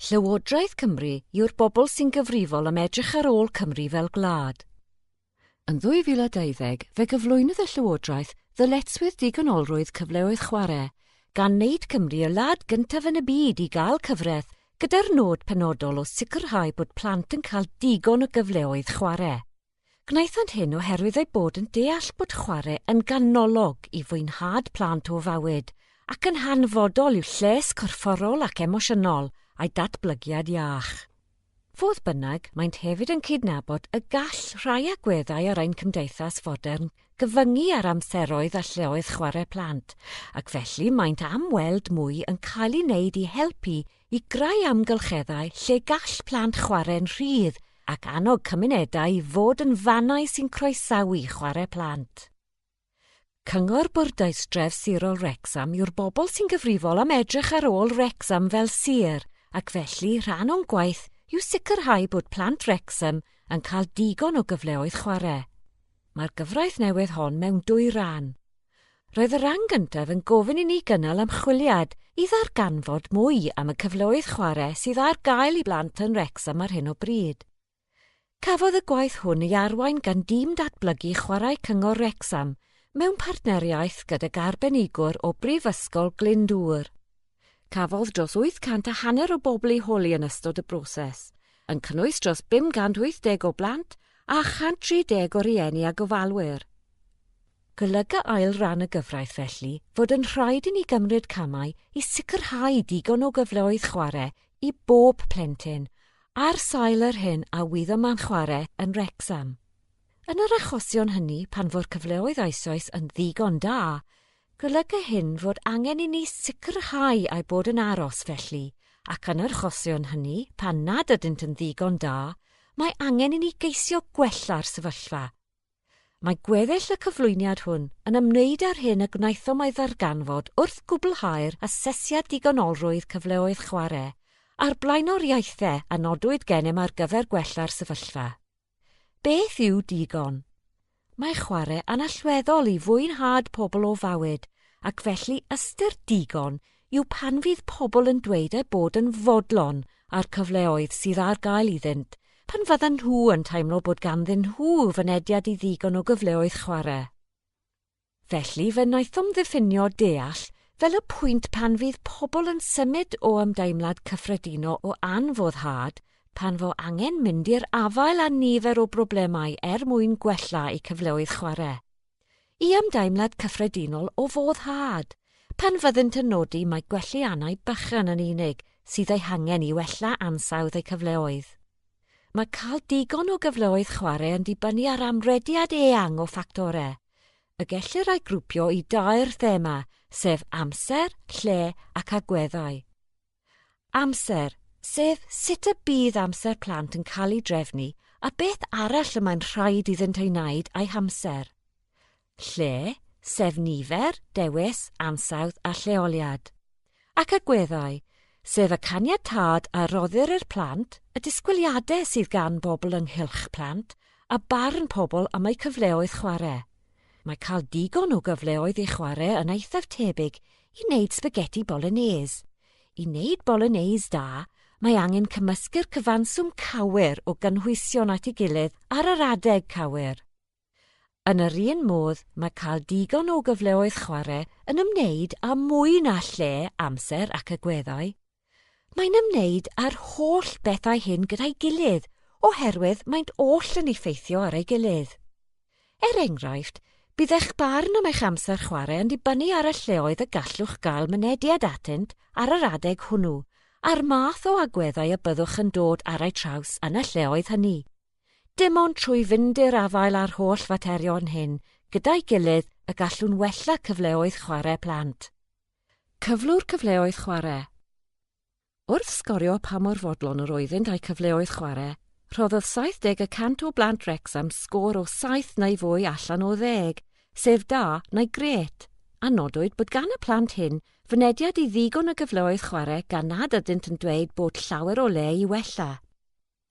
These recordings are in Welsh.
Llywodraeth Cymru yw'r bobl sy'n gyfrifol am edrych ar ôl Cymru fel gwlad. Yn 2012, fe gyflwynodd y Llywodraeth ddyletswydd digonolrwydd cyfleoedd chwarae, gan wneud Cymru y wlad gyntaf yn y byd i gael cyfraith gyda'r nod penodol o sicrhau bod plant yn cael digon o gyfleoedd chwarae. Gwnaethant hyn oherwydd ei bod yn deall bod chwarae yn ganolog i fwynhad plant o fywyd ac yn hanfodol i'w lles corfforol ac emosiynol a'i datblygiad iach. Fodd bynnag, maent hefyd yn cydnabod y gall rhai agweddau ar ein cymdeithas fodern gyfyngu ar amseroedd a lleoedd chwarae plant, ac felly maent am weld mwy yn cael ei wneud i helpu i greu amgylcheddau lle gall plant chwarae'n rhydd ac annog cymunedau i fod yn fannau sy'n croesawu chwarae plant. Cyngor Bwrdeistref Sirol Wrecsam yw'r bobl sy'n gyfrifol am edrych ar ôl Wrecsam fel sir, ac felly rhan o'n gwaith yw sicrhau bod plant Wrecsam yn cael digon o gyfleoedd chwarae. Mae'r gyfraith newydd hon mewn 2 ran. Roedd y ran gyntaf yn gofyn i ni gynnal ymchwiliad i ddarganfod mwy am y cyfleoedd chwarae sydd ar gael i blant yn Wrecsam ar hyn o bryd. Cafodd y gwaith hwn ei arwain gan dîm datblygu chwarae Cyngor Wrecsam mewn partneriaeth gydag arbenigwr o Brifysgol Glyndŵr. Cafodd dros 850 o bobl eu holi yn ystod y broses, yn cynnwys dros 580 o blant a 130 o rieni a gofalwyr. Golyga ail ran y gyfraith felly fod yn rhaid i ni gymryd camau i sicrhau digon o gyfleoedd chwarae i bob plentyn, ar sail yr hyn a wyddo ma'n chwarae yn Wrecsam. Yn yr achosion hynny, pan fod cyfleoedd eisoes yn ddigon da, golyga hyn fod angen i ni sicrhau ei bod yn aros felly, ac yn yr achosion hynny, pan nad ydynt yn ddigon da, mae angen i ni geisio gwella'r sefyllfa. Mae gweddill y cyflwyniad hwn yn ymwneud â'r hyn y gwnaethom ei ddarganfod wrth gwblhau'r asesiad digonolrwydd cyfleoedd chwarae, a'r blaenoriaethau a nodwyd gennym ar gyfer gwella'r sefyllfa. Beth yw digon? Mae chwarae yn allweddol i fwynhad pobl o fywyd, ac felly ystyr digon yw pan fydd pobl yn dweud eu bod yn fodlon ar cyfleoedd sydd ar gael iddynt, pan fyddan nhw yn teimlo bod ganddyn nhw fynediad i ddigon o gyfleoedd chwarae. Felly fe wnaethom ddiffinio deall fel y pwynt pan fydd pobl yn symud o ymdeimlad cyffredinol o anfoddhad pan fo angen mynd i'r afael a nifer o broblemau mwyn gwella eu cyfleoedd chwarae. I ymdeimlad cyffredinol o foddhad, pan fyddent yn nodi mae gwelliannau bychan yn unig sydd ei hangen i wella ansawdd eu cyfleoedd. Mae cael digon o gyfleoedd chwarae yn dibynnu ar amrediad eang o ffactorau. Y gellir ei grwpio i 2 thema, sef amser, lle ac agweddau. Amser, sef sut y bydd amser plant yn cael ei drefnu a beth arall y mae'n rhaid iddynt ei wneud a'i hamser. Lle, sef nifer, dewis, ansawdd a lleoliad. Ac agweddau, sef y caniatâd a roddir i'r plant, y disgwyliadau sydd gan bobl ynghylch plant, a barn pobl am eu cyfleoedd chwarae. Mae cael digon o gyfleoedd i chwarae yn eithaf tebyg i wneud spaghetti bolognese. I wneud bolognese da, mae angen cymysgu'r cyfanswm cywir o gynhwysion at ei gilydd ar yr adeg cywir. Yn yr un modd, mae cael digon o gyfleoedd chwarae yn ymwneud â mwy na lle, amser ac agweddau. Mae'n ymwneud â'r holl bethau hyn gyda'i gilydd, oherwydd mae'n oll yn effeithio ar ei gilydd. Enghraifft, bydd eich barn am eich amser chwarae yn dibynnu ar y lleoedd y gallwch gael mynediad atynt ar yr adeg hwnnw, a'r math o agweddau y byddwch yn dod ar ei traws yn y lleoedd hynny. Dim ond trwy fynd i'r afael ar holl faterion hyn, gyda'i gilydd y gallwn wella cyfleoedd chwarae plant. Cyflwr cyfleoedd chwarae. Wrth sgorio pa mor fodlon yr oeddynt a'u cyfleoedd chwarae, rhoddodd 70% o blant Wrecsam sgôr o 7 neu fwy allan o 10, sef da neu gret, a nodwyd bod gan y plant hyn fynediad i ddigon o gyfleoedd chwarae gan nad ydynt yn dweud bod llawer o le i wella.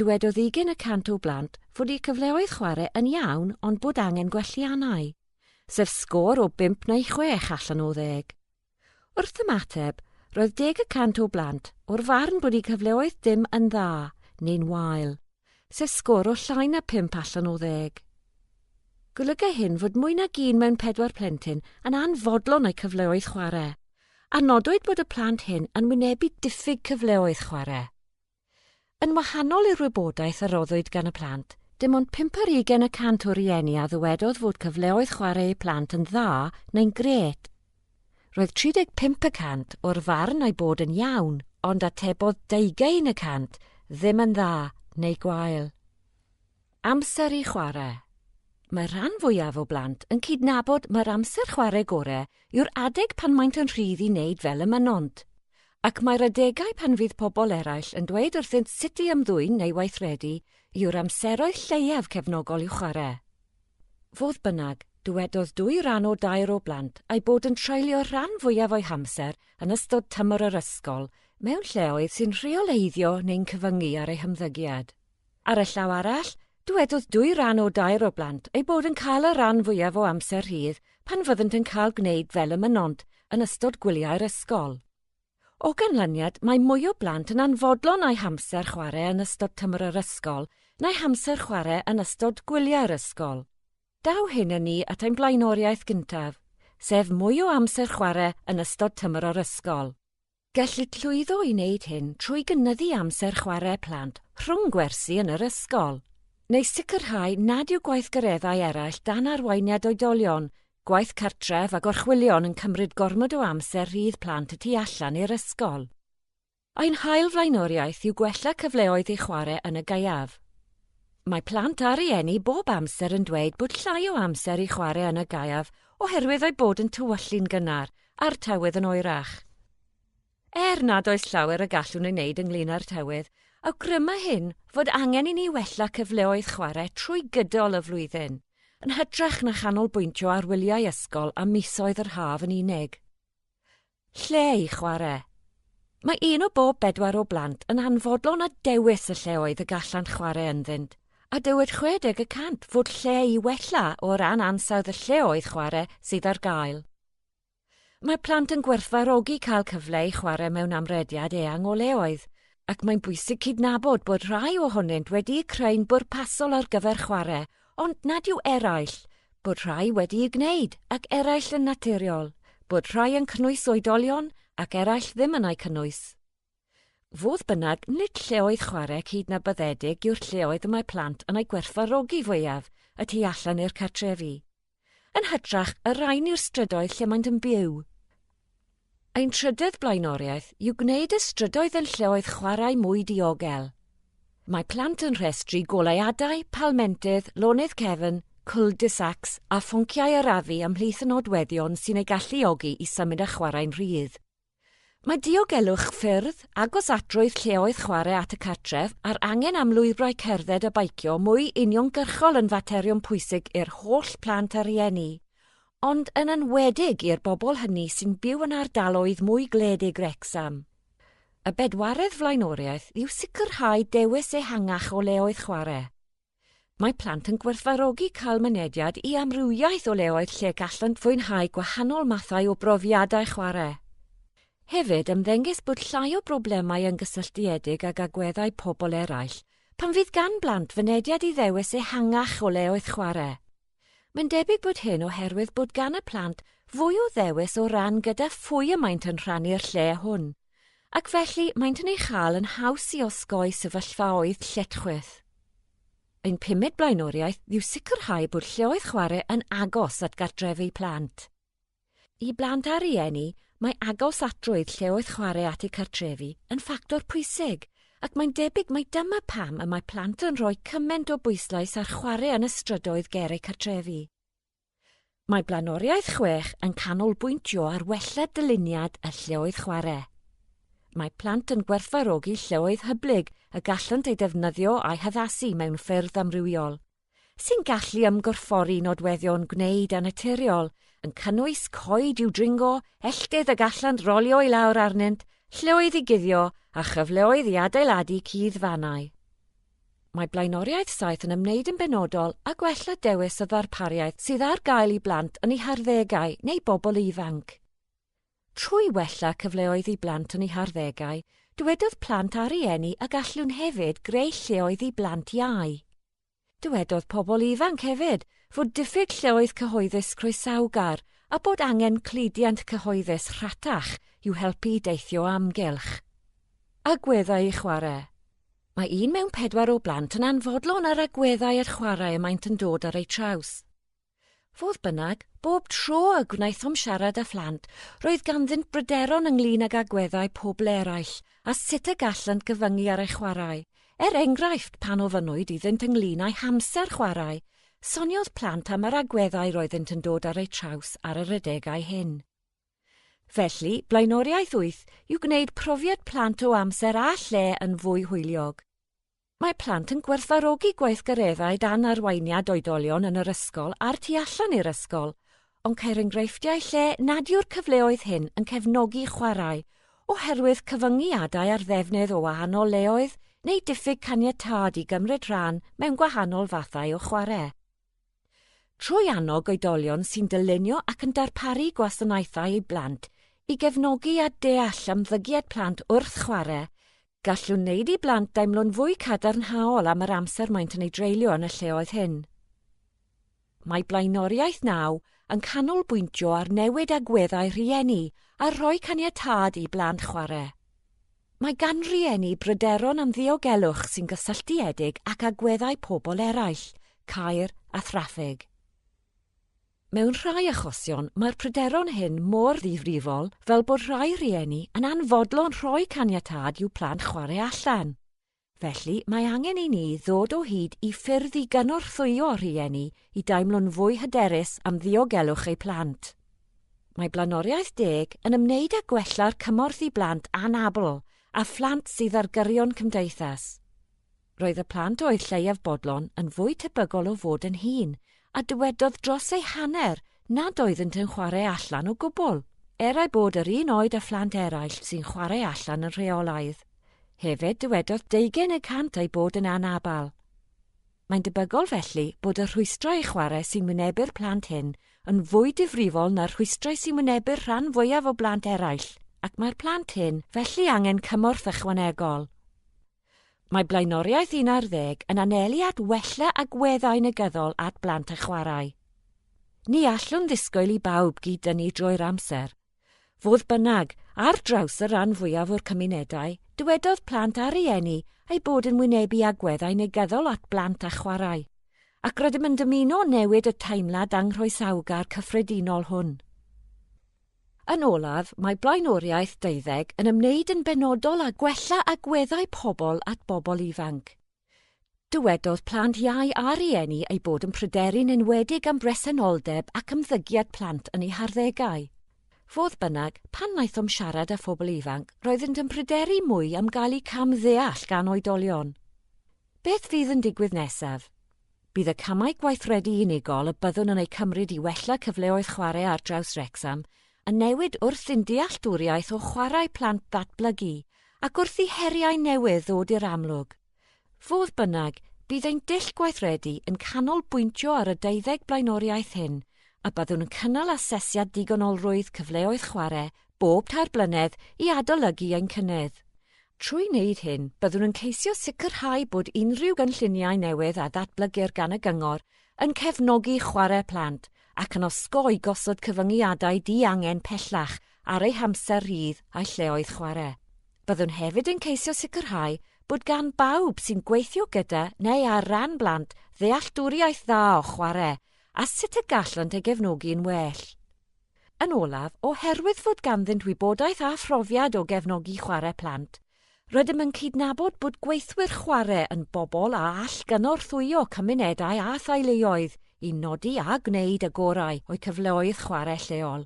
Dywedodd 20% o blant fod eu cyfleoedd chwarae yn iawn ond bod angen gwelliannau, sef sgôr o 5 neu 6 allan o 10. Wrth ymateb, Roedd 10% o blant o'r farn bod eu cyfleoedd dim yn dda neu'n wael, sef sgôr o llai na 5 allan o 10. Golyga hyn fod mwy nag un mewn 4 plentyn yn anfodlon eu cyfleoedd chwarae, a nodwyd bod y plant hyn yn wynebu diffyg cyfleoedd chwarae. Yn wahanol i'r wybodaeth a roddwyd gan y plant, dim ond 25% o rieni a ddywedodd fod cyfleoedd chwarae eu plant yn dda neu'n gret. Roedd 35% o'r farn ei bod yn iawn, ond atebodd 20% ddim yn dda neu gwael. Amser i chwarae. Mae rhan fwyaf o blant yn cydnabod mae'r amser chwarae gorau yw'r adeg pan maent yn rhydd i wneud fel y mynont, ac mae'r adegau pan fydd pobl eraill yn dweud wrthynt sut i ymddwyn neu weithredu yw'r amseroedd lleiaf cefnogol i'w chwarae. Fodd bynnag, dywedodd 2 rhan o 2 o blant ei bod yn treulio rhan fwyaf o'i hamser yn ystod tymor yr ysgol mewn lleoedd sy'n rheoleiddio neu'n cyfyngu ar eu hymddygiad. Ar y llaw arall, dywedodd 2 rhan o 2 o blant ei bod yn cael y rhan fwyaf o amser rhydd pan fyddant yn cael gwneud fel y mynont yn ystod gwyliau'r ysgol. O ganlyniad, mae mwy o blant yn anfodlon a'u hamser chwarae yn ystod tymor yr ysgol neu hamser chwarae yn ystod gwyliau'r ysgol. Daw hyn yn ni at ein blaenoriaeth gyntaf, sef mwy o amser chwarae yn ystod tymor yr ysgol. Gellir llwyddo i wneud hyn trwy gynyddu amser chwarae plant rhwng gwersi yn yr ysgol, neu sicrhau nad yw gweithgareddau eraill dan arweiniad oedolion, gwaith cartref a gorchwilion yn cymryd gormod o amser rhydd plant y tu allan i'r ysgol. Ein hail flaenoriaeth yw gwella cyfleoedd eu chwarae yn y gaeaf. Mae plant a rieni bob amser yn dweud bod llai o amser i chwarae yn y gaeaf oherwydd ei bod yn tywyllu'n gynnar a'r tywydd yn oerach. Nad oes llawer y gallwn ei wneud ynglyn â'r tywydd, awgryma hyn fod angen i ni wella cyfleoedd chwarae trwy gydol y flwyddyn, yn hytrach na chanolbwyntio ar wyliau ysgol a misoedd yr haf yn unig. Lle i chwarae. Mae 1 o bob 4 o blant yn anfodlon a dewis y lleoedd y gallant chwarae ynddynt, a dywed 60% fod lle i wella o ran ansawdd y lleoedd chwarae sydd ar gael. Mae plant yn gwerthfawrogi cael cyfle i chwarae mewn amrediad eang o leoedd, ac mae'n bwysig cydnabod bod rhai ohonynt wedi creu'n bwrpasol ar gyfer chwarae, ond nad yw eraill, bod rhai wedi ei gwneud ac eraill yn naturiol, bod rhai yn cynnwys oedolion ac eraill ddim yn ei cynnwys. Fodd bynnag, nid lleoedd chwarae cydnabyddedig yw'r lleoedd y mae plant yn ei gwerthfawrogi fwyaf y tu allan i'r cartrefi. Yn hytrach, y rhain yw'r strydoedd lle maent yn byw. Ein trydydd blaenoriaeth yw gwneud y strydoedd yn lleoedd chwarae mwy diogel. Mae plant yn rhestru goleuadau, palmentydd, lonydd cefn, cul-de-sacs a phonciau arafu ymhlith y nodweddion sy'n ei galluogi i symud a chwarae'n rhydd. Mae diogelwch ffyrdd, agosatrwydd lleoedd chwarae at y cartref a'r angen am lwybrau cerdded a beicio mwy uniongyrchol yn faterion pwysig i'r holl plant a rieni, ond yn enwedig i'r bobl hynny sy'n byw yn ardaloedd mwy gledig Wrecsam. Y bedwaredd flaenoriaeth yw sicrhau dewis ehangach o leoedd chwarae. Mae plant yn gwerthfawrogi cael mynediad i amrywiaeth o leoedd lle gallant fwynhau gwahanol mathau o brofiadau chwarae. Hefyd, ymddengys bod llai o broblemau yn gysylltiedig ag agweddau pobl eraill pan fydd gan blant fynediad i ddewis ehangach o leoedd chwarae. Mae'n debyg bod hyn oherwydd bod gan y plant fwy o ddewis o ran gyda phwy y maent yn rhannu'r lle hwn, ac felly maent yn ei chael yn haws i osgoi sefyllfaoedd lletchwith. Ein 5 blaenoriaeth yw sicrhau bod lleoedd chwarae yn agos at gartrefi plant. I blant a rieni, mae agos atrwydd lleoedd chwarae at eu cartrefi yn ffactor pwysig, ac mae'n debyg mai dyma pam y mae plant yn rhoi cymaint o bwyslais ar chwarae yn y strydoedd ger eu cartrefi. Mae blaenoriaeth 6 yn canolbwyntio ar wella dyluniad y lleoedd chwarae. Mae plant yn gwerthfawrogi lleoedd hyblyg y gallant ei defnyddio a'i haddasu mewn ffyrdd amrywiol, sy'n gallu ymgorffori nodweddion gwneud a naturiol, yn cynnwys coed i'w dringo, elldydd y gallant rolio i lawr arnynt, lleoedd i guddio a chyfleoedd i adeiladu cudd-fannau. Mae blaenoriaeth 7 yn ymwneud yn benodol â gwella dewis o ddarpariaeth sydd ar gael i blant yn eu harddegau neu bobl ifanc. Trwy wella cyfleoedd i blant yn eu harddegau, dywedodd plant a rieni y gallwn hefyd greu lleoedd i blant iau. Dywedodd pobl ifanc hefyd fod diffyg lleoedd cyhoeddus croesawgar a bod angen cludiant cyhoeddus rhatach i'w helpu deithio amgylch. Agweddau i chwarae. Mae 1 mewn 4 o blant yn anfodlon ar agweddau at chwarae y maent yn dod ar eu traws. Fodd bynnag, bob tro y gwnaethom siarad â phlant, roedd ganddynt bryderon ynglyn ag agweddau pobl eraill a sut y gallant gyfyngu ar eu chwarae. Enghraifft pan ofynnwyd iddynt ynglyn â'i hamser chwarae, soniodd plant am yr agweddau roeddent yn dod ar eu traws ar yr adegau hyn. Felly, blaenoriaeth 8 yw gwneud profiad plant o amser a lle yn fwy hwyliog. Mae plant yn gwerthfawrogi gweithgareddau dan arweiniad oedolion yn yr ysgol a'r tu allan i'r ysgol, ond ceir enghreifftiau lle nad yw'r cyfleoedd hyn yn cefnogi chwarae oherwydd cyfyngiadau ar ddefnydd o wahanol leoedd neu diffyg caniatâd i gymryd rhan mewn gwahanol fathau o chwarae. Trwy annog oedolion sy'n dylunio ac yn darparu gwasanaethau i blant i gefnogi a deall ymddygiad plant wrth chwarae, gallwn wneud i blant daimlo'n fwy cadarnhaol am yr amser maent yn ei dreulio yn y lleoedd hyn. Mae blaenoriaeth 9 yn canolbwyntio ar newid agweddau rhieni a rhoi caniatâd i blant chwarae. Mae gan rieni bryderon am ddiogelwch sy'n gysylltiedig ac agweddau pobl eraill, caer a thraffig. Mewn rhai achosion, mae'r pryderon hyn mor ddifrifol fel bod rhai rieni yn anfodlon rhoi caniatâd i'w plant chwarae allan. Felly, mae angen i ni ddod o hyd i ffyrdd i gynorthwyo rieni i daimlo'n fwy hyderus am ddiogelwch eu plant. Mae blaenoriaeth 10 yn ymwneud â gwella'r cymorth i blant anabl a phlant sydd ar gyrion cymdeithas. Roedd y plant oedd lleiaf bodlon yn fwy tebygol o fod yn hŷn, a dywedodd dros ei hanner nad oeddent yn chwarae allan o gwbl, ei bod yr un oed â phlant eraill sy'n chwarae allan yn rheolaidd. Hefyd dywedodd 20% ei bod yn anabal. Mae'n debygol felly bod y rhwystrau chwarae sy'n wynebu'r plant hyn yn fwy difrifol na'r rhwystrau sy'n wynebu'r rhan fwyaf o blant eraill, ac mae'r plant hyn felly angen cymorth ychwanegol. Mae blaenoriaeth 11 yn anelu at wella agweddau negyddol at blant a chwarae. Ni allwn ddisgwyl i bawb gyd dynnu drwy'r amser. Fodd bynnag, ar draws y rhan fwyaf o'r cymunedau, dywedodd plant a rieni ei bod yn wynebu agweddau negyddol at blant a chwarae, ac rydym yn dymuno newid y teimlad anghroesawgar cyffredinol hwn. Yn olaf, mae blaenoriaeth 12 yn ymwneud yn benodol â gwella agweddau pobl at bobl ifanc. Dywedodd plant iau a rieni ei bod yn pryderu'n enwedig am bresenoldeb ac ymddygiad plant yn eu harddegau. Fodd bynnag, pan wnaethom siarad â phobl ifanc, roeddent yn pryderu mwy am gael eu camddeall gan oedolion. Beth fydd yn digwydd nesaf? Bydd y camau gweithredu unigol y byddwn yn eu cymryd i wella cyfleoedd chwarae ar draws Wrecsam, yn newid wrth yn dealltwriaeth o chwarae plant ddatblygu ac wrth i heriau newydd ddod i'r amlwg. Fodd bynnag, bydd ein dull gweithredu yn canolbwyntio ar y 12 blaenoriaeth hyn a byddwn yn cynnal asesiad digonolrwydd cyfleoedd chwarae bob 4 blynedd i adolygu ein cynnydd. Trwy wneud hyn, byddwn yn ceisio sicrhau bod unrhyw gynlluniau newydd a ddatblygir gan y gyngor yn cefnogi chwarae plant ac yn osgoi gosod cyfyngiadau di-angen pellach ar eu hamser rhydd a'i lleoedd chwarae. Byddwn hefyd yn ceisio sicrhau bod gan bawb sy'n gweithio gyda neu ar ran blant ddealltwriaeth dda o chwarae a sut y gallant ei gefnogi'n well. Yn olaf, oherwydd fod ganddynt wybodaeth a phrofiad o gefnogi chwarae plant, rydym yn cydnabod bod gweithwyr chwarae yn bobl a all gynorthwyo cymunedau a theuluoedd i nodi a gwneud y gorau o'i cyfleoedd chwarae lleol.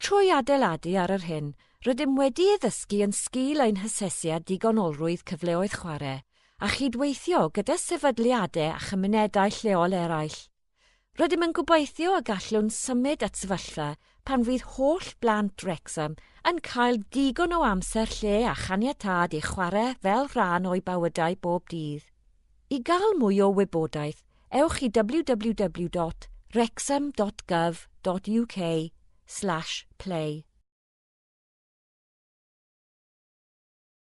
Trwy adeiladu ar yr hyn, rydym wedi addysgu yn sgil ein hysesiad digonolrwydd cyfleoedd chwarae a chydweithio gyda sefydliadau a chymunedau lleol eraill. Rydym yn gobeithio y gallwn symud at sefyllfa pan fydd holl blant Wrecsam yn cael digon o amser lle a chaniatâd i chwarae fel rhan o'i bywydau bob dydd. I gael mwy o wybodaeth, ewch i www.wrecsam.gov.uk/play.